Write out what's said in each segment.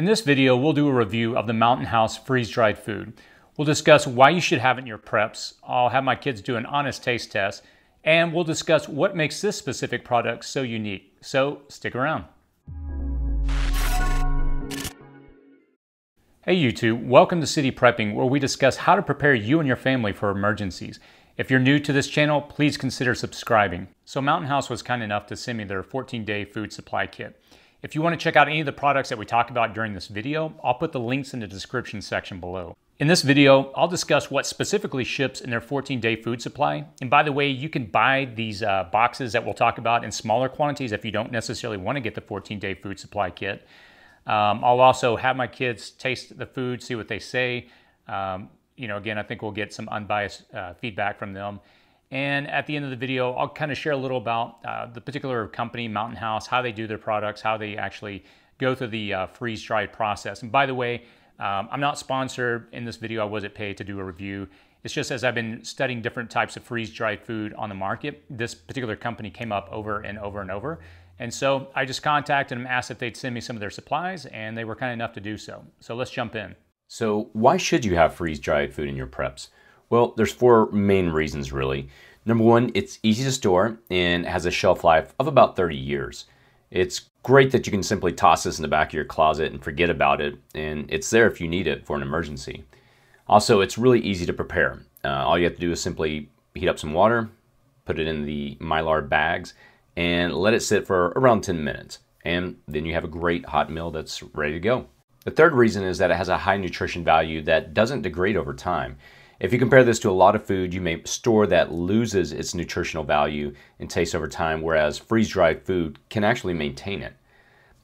In this video, we'll do a review of the Mountain House freeze-dried food. We'll discuss why you should have it in your preps. I'll have my kids do an honest taste test, and we'll discuss what makes this specific product so unique. So stick around. Hey YouTube, welcome to City Prepping, where we discuss how to prepare you and your family for emergencies. If you're new to this channel, please consider subscribing. So Mountain House was kind enough to send me their 14-day food supply kit. If you want to check out any of the products that we talk about during this video, I'll put the links in the description section below. In this video, I'll discuss what specifically ships in their 14-day food supply. And by the way, you can buy these boxes that we'll talk about in smaller quantities if you don't necessarily want to get the 14-day food supply kit. I'll also have my kids taste the food, see what they say. Again, I think we'll get some unbiased feedback from them. And at the end of the video, I'll kind of share a little about the particular company, Mountain House, how they do their products, how they actually go through the freeze-dried process. And by the way, I'm not sponsored in this video. I wasn't paid to do a review. It's just as I've been studying different types of freeze-dried food on the market, this particular company came up over and over and over. And so I just contacted them, asked if they'd send me some of their supplies, and they were kind enough to do so. So let's jump in. So why should you have freeze-dried food in your preps? Well, there's four main reasons really. Number one, it's easy to store and has a shelf life of about 30 years. It's great that you can simply toss this in the back of your closet and forget about it, and it's there if you need it for an emergency. Also, it's really easy to prepare. All you have to do is simply heat up some water, put it in the Mylar bags, and let it sit for around 10 minutes. And then you have a great hot meal that's ready to go. The third reason is that it has a high nutrition value that doesn't degrade over time. If you compare this to a lot of food you may store that loses its nutritional value and taste over time, whereas freeze-dried food can actually maintain it.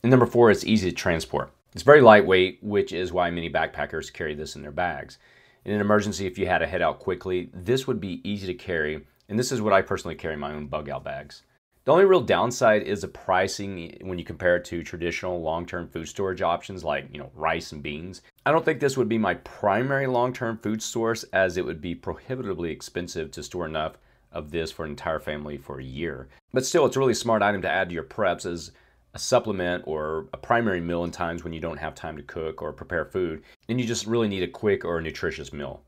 And number four, it's easy to transport. It's very lightweight, which is why many backpackers carry this in their bags. In an emergency, if you had to head out quickly, this would be easy to carry, and this is what I personally carry in my own bug-out bags. The only real downside is the pricing when you compare it to traditional long-term food storage options like, rice and beans. I don't think this would be my primary long-term food source, as it would be prohibitively expensive to store enough of this for an entire family for a year. But still, it's a really smart item to add to your preps as a supplement or a primary meal in times when you don't have time to cook or prepare food, and you just really need a quick or nutritious meal.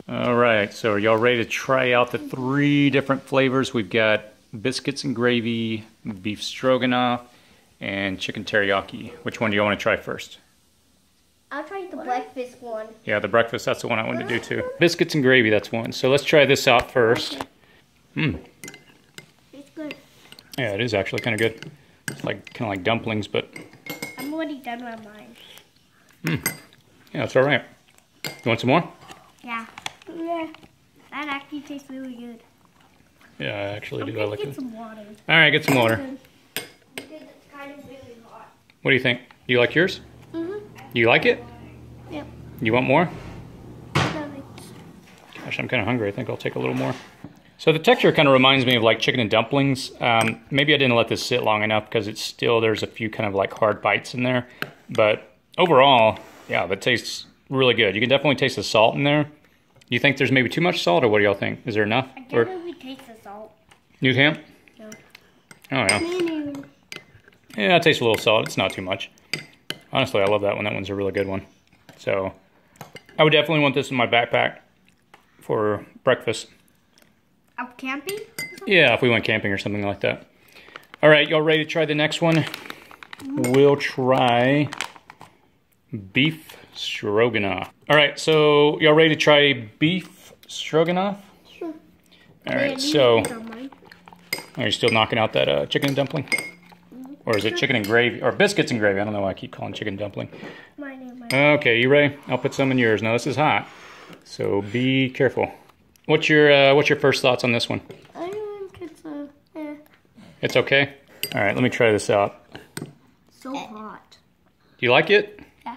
All right, so are y'all ready to try out the 3 different flavors? We've got biscuits and gravy, beef stroganoff, and chicken teriyaki. Which one do you want to try first? I'll try the breakfast one. Yeah, the breakfast, that's the one I wanted to do too. Biscuits and gravy, that's one. So let's try this out first. It's good. Yeah, it is actually kind of good. It's like kind of like dumplings, but... I'm already done with mine. Yeah, it's all right. You want some more? Yeah. Yeah. That actually tastes really good. Yeah, I actually do. I like it. Get some water. All right, get some water. Because it's kind of really hot. What do you think? Do you like yours? Mm-hmm. Do you like it? Yep. You want more? Perfect. Gosh, I'm kind of hungry. I think I'll take a little more. So the texture kind of reminds me of like chicken and dumplings. Maybe I didn't let this sit long enough because it's still, there's a few kind of like hard bites in there. But overall, yeah, that tastes really good. You can definitely taste the salt in there. Do you think there's maybe too much salt, or what do y'all think? Is there enough? I definitely taste the salt. You can? No. Oh, yeah. Yeah, it tastes a little salt. It's not too much. Honestly, I love that one. That one's a really good one. So, I would definitely want this in my backpack for breakfast. Out camping? Yeah, if we went camping or something like that. All right, y'all ready to try the next one? We'll try beef stroganoff. All right, so y'all ready to try beef stroganoff? Sure. All right, so are you still knocking out that chicken dumpling? Or is it chicken and gravy, or biscuits and gravy? I don't know why I keep calling chicken dumpling. Okay, you ready? I'll put some in yours. Now this is hot, so be careful. What's your first thoughts on this one? I think it's It's okay? All right, let me try this out. so hot. Do you like it? Yeah.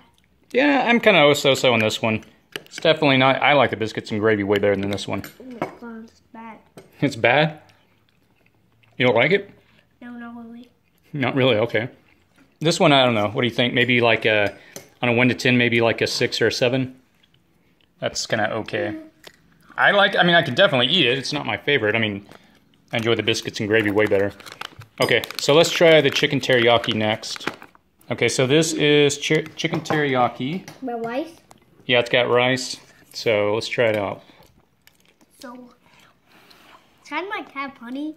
Yeah, I'm kind of so-so on this one. It's definitely not, I like the biscuits and gravy way better than this one. Oh my God, it's bad. It's bad? You don't like it? No, not really. Not really, okay. This one, I don't know. What do you think? Maybe like on a 1 to 10, maybe like a 6 or a 7? That's kind of okay. I can definitely eat it. It's not my favorite. I mean, I enjoy the biscuits and gravy way better. Okay, so let's try the chicken teriyaki next. Okay, so this is chicken teriyaki. My rice? Yeah, it's got rice. So let's try it out. So, it's kind of like have honey.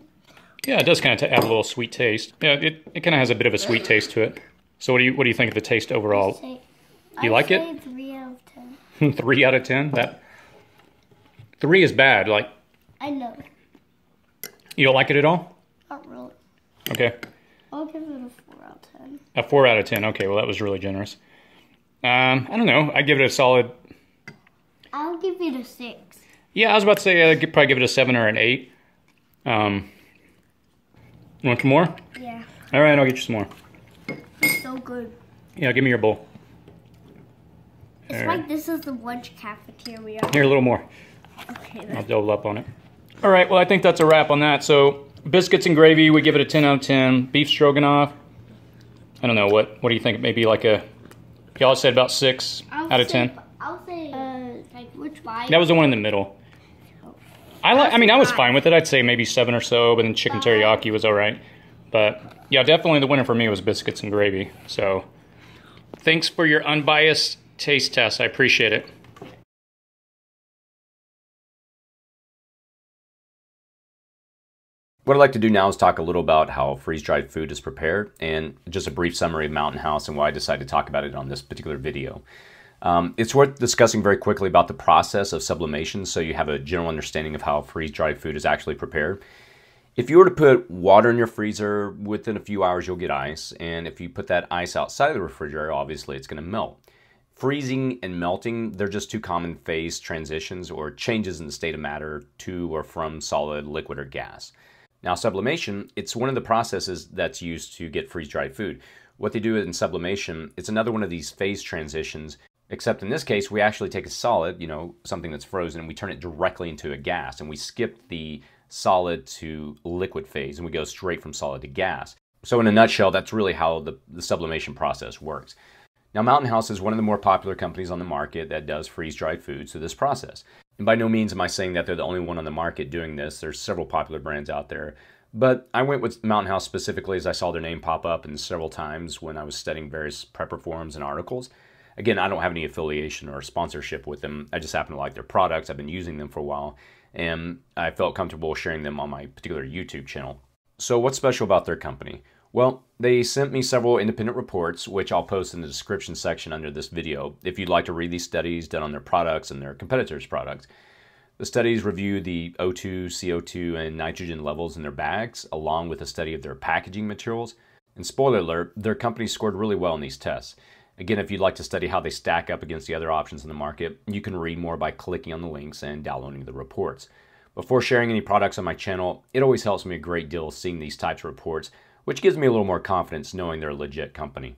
Yeah, it does kind of add a little sweet taste. Yeah, it kind of has a bit of a sweet taste to it. So what do you think of the taste overall? You like it? I'd say 3 out of 10. 3 out of 10? That 3 is bad. Like, I know. you don't like it at all? Not really. Okay. I'll give it a 4 out of 10. A 4 out of 10. Okay, well that was really generous. I don't know. I'd give it a solid. I'll give it a 6. Yeah, I was about to say I'd probably give it a 7 or an 8. You want some more? Yeah. All right, I'll get you some more. It's so good. Yeah, give me your bowl. It's All like right. this is the lunch cafeteria. Here, a little more. Okay, I'll then. double up on it. All right, well, I think that's a wrap on that. So, biscuits and gravy, we give it a 10 out of 10. Beef stroganoff, I don't know, what do you think? Maybe like a, y'all said about 6 out of 10? I'll say, like, which one? That was the one in the middle. I was fine with it. I'd say maybe 7 or so, but then chicken teriyaki was all right. But, yeah, definitely the winner for me was biscuits and gravy. So, thanks for your unbiased taste test. I appreciate it. What I'd like to do now is talk a little about how freeze-dried food is prepared and just a brief summary of Mountain House and why I decided to talk about it on this particular video. It's worth discussing very quickly about the process of sublimation so you have a general understanding of how freeze-dried food is actually prepared. If you were to put water in your freezer, within a few hours you'll get ice, and if you put that ice outside of the refrigerator, obviously it's going to melt. Freezing and melting, they're just two common phase transitions or changes in the state of matter to or from solid, liquid, or gas. Now, sublimation, it's one of the processes that's used to get freeze-dried food. What they do in sublimation, it's another one of these phase transitions, except in this case, we actually take a solid, something that's frozen, and we turn it directly into a gas, and we skip the solid to liquid phase, and we go straight from solid to gas. So in a nutshell, that's really how the sublimation process works. Now, Mountain House is one of the more popular companies on the market that does freeze-dried foods through this process. And by no means am I saying that they're the only one on the market doing this. There's several popular brands out there. But I went with Mountain House specifically as I saw their name pop up in several times when I was studying various prepper forums and articles. Again, I don't have any affiliation or sponsorship with them. I just happen to like their products. I've been using them for a while, and I felt comfortable sharing them on my particular YouTube channel. So what's special about their company? Well, they sent me several independent reports, which I'll post in the description section under this video if you'd like to read these studies done on their products and their competitors' products. The studies review the O2, CO2, and nitrogen levels in their bags, along with a study of their packaging materials. And spoiler alert, their company scored really well in these tests. Again, if you'd like to study how they stack up against the other options in the market, you can read more by clicking on the links and downloading the reports. Before sharing any products on my channel, it always helps me a great deal seeing these types of reports, which gives me a little more confidence knowing they're a legit company.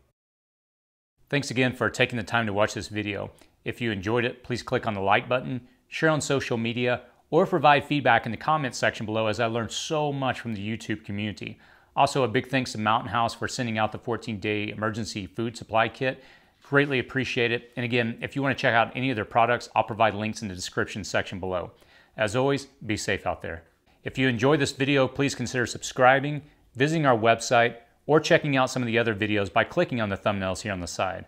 Thanks again for taking the time to watch this video. If you enjoyed it, please click on the like button, share on social media, or provide feedback in the comments section below, as I learned so much from the YouTube community. Also, a big thanks to Mountain House for sending out the 14-day emergency food supply kit. Greatly appreciate it. And again, if you want to check out any of their products, I'll provide links in the description section below. As always, be safe out there. If you enjoyed this video, please consider subscribing, visiting our website, or checking out some of the other videos by clicking on the thumbnails here on the side.